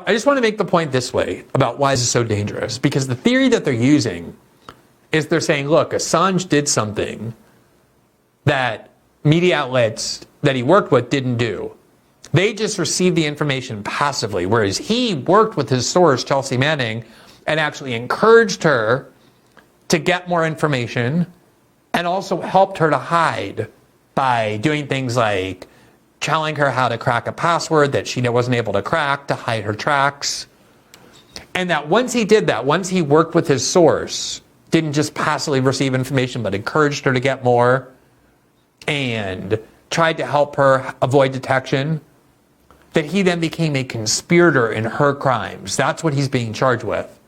Now, I just want to make the point this way about why this is so dangerous, because the theory that they're using is they're saying, look, Assange did something that media outlets that he worked with didn't do. They just received the information passively, whereas he worked with his source, Chelsea Manning, and actually encouraged her to get more information and also helped her to hide by doing things like telling her how to crack a password that she wasn't able to crack to hide her tracks. And that once he did that, once he worked with his source, didn't just passively receive information, but encouraged her to get more and tried to help her avoid detection, that he then became a conspirator in her crimes. That's what he's being charged with.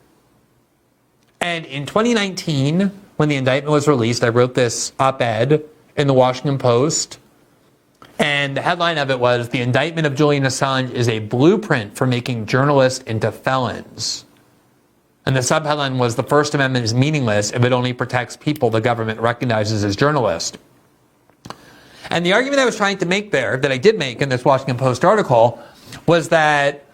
And in 2019, when the indictment was released, I wrote this op-ed in the Washington Post. And the headline of it was, "The indictment of Julian Assange is a blueprint for making journalists into felons." And the subheadline was, "The First Amendment is meaningless if it only protects people the government recognizes as journalists." And the argument I was trying to make there, that I did make in this Washington Post article, was that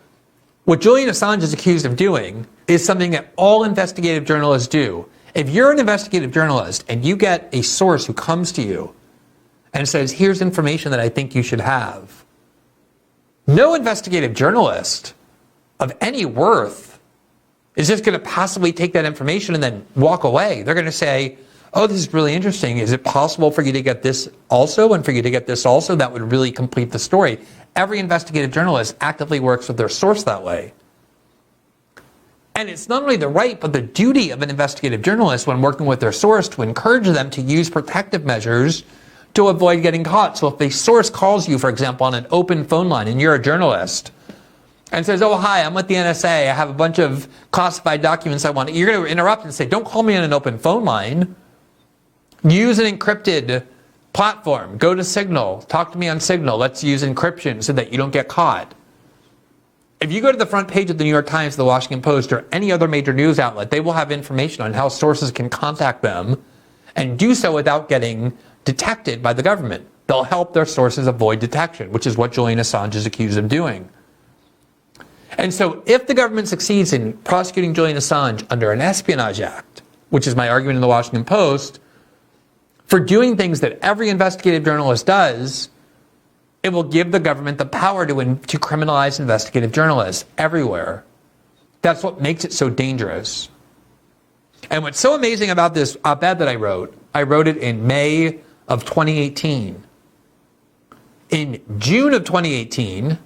what Julian Assange is accused of doing is something that all investigative journalists do. If you're an investigative journalist and you get a source who comes to you and says, here's information that I think you should have, no investigative journalist of any worth is just going to passively take that information and then walk away. They're going to say, oh, this is really interesting. Is it possible for you to get this also and for you to get this also? That would really complete the story. Every investigative journalist actively works with their source that way. And it's not only the right, but the duty of an investigative journalist when working with their source to encourage them to use protective measures to avoid getting caught. So if a source calls you, for example, on an open phone line and you're a journalist and says, oh, hi, I'm with the NSA. I have a bunch of classified documents I want. You're going to interrupt and say, don't call me on an open phone line. Use an encrypted platform. Go to Signal. Talk to me on Signal. Let's use encryption so that you don't get caught. If you go to the front page of the New York Times, the Washington Post, or any other major news outlet, they will have information on how sources can contact them and do so without getting detected by the government. They'll help their sources avoid detection, which is what Julian Assange is accused of doing. And so if the government succeeds in prosecuting Julian Assange under an Espionage Act, which is my argument in the Washington Post, for doing things that every investigative journalist does, it will give the government the power to criminalize investigative journalists everywhere. That's what makes it so dangerous. And what's so amazing about this op-ed that I wrote it in May of 2018. In June of 2018,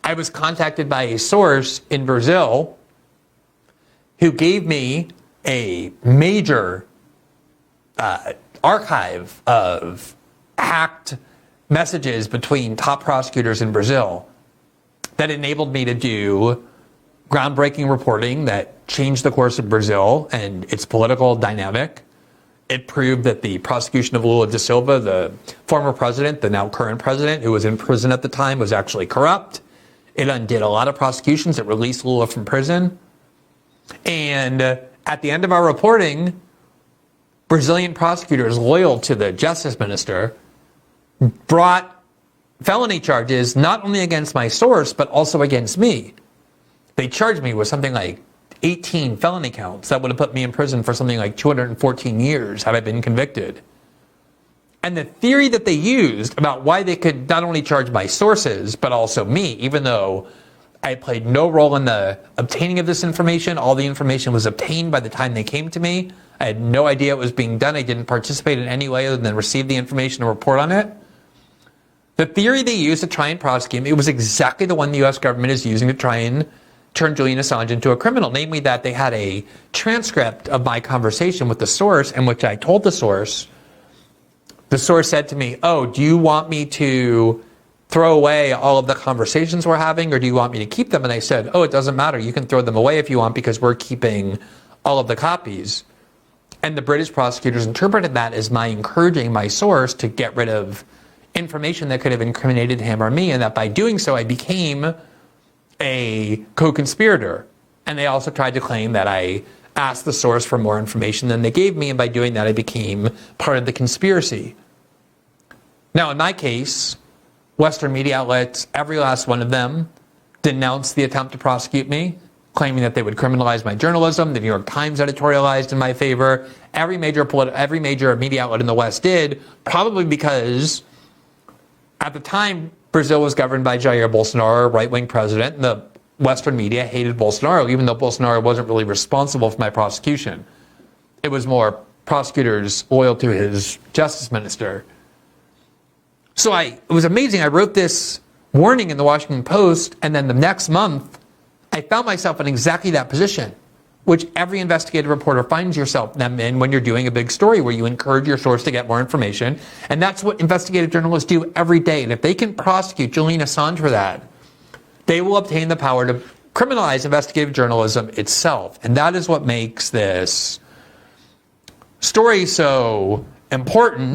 I was contacted by a source in Brazil who gave me a major archive of hacked messages between top prosecutors in Brazil that enabled me to do groundbreaking reporting that changed the course of Brazil and its political dynamic. It proved that the prosecution of Lula da Silva, the former president, the now current president, who was in prison at the time, was actually corrupt. It undid a lot of prosecutions. It released Lula from prison. And at the end of our reporting, Brazilian prosecutors loyal to the justice minister brought felony charges not only against my source, but also against me. They charged me with something like 18 felony counts that would have put me in prison for something like 214 years had I been convicted. And the theory that they used about why they could not only charge my sources, but also me, even though I played no role in the obtaining of this information, all the information was obtained by the time they came to me. I had no idea it was being done. I didn't participate in any way other than receive the information and report on it. The theory they used to try and prosecute me, it was exactly the one the U.S. government is using to try and turn Julian Assange into a criminal. Namely that they had a transcript of my conversation with the source in which I told the source said to me, oh, do you want me to throw away all of the conversations we're having, or do you want me to keep them? And I said, oh, it doesn't matter. You can throw them away if you want because we're keeping all of the copies. And the British prosecutors interpreted that as my encouraging my source to get rid of information that could have incriminated him or me, and that by doing so I became a co-conspirator. And they also tried to claim that I asked the source for more information than they gave me, and by doing that I became part of the conspiracy. Now in my case, Western media outlets, every last one of them, denounced the attempt to prosecute me, claiming that they would criminalize my journalism. The New York Times editorialized in my favor. Every major media outlet in the West did, probably because at the time, Brazil was governed by Jair Bolsonaro, a right-wing president, and the Western media hated Bolsonaro, even though Bolsonaro wasn't really responsible for my prosecution. It was more prosecutors loyal to his justice minister. So it was amazing. I wrote this warning in the Washington Post, and then the next month, I found myself in exactly that position, which every investigative reporter finds yourself in when you're doing a big story, where you encourage your source to get more information. And that's what investigative journalists do every day. And if they can prosecute Julian Assange for that, they will obtain the power to criminalize investigative journalism itself. And that is what makes this story so important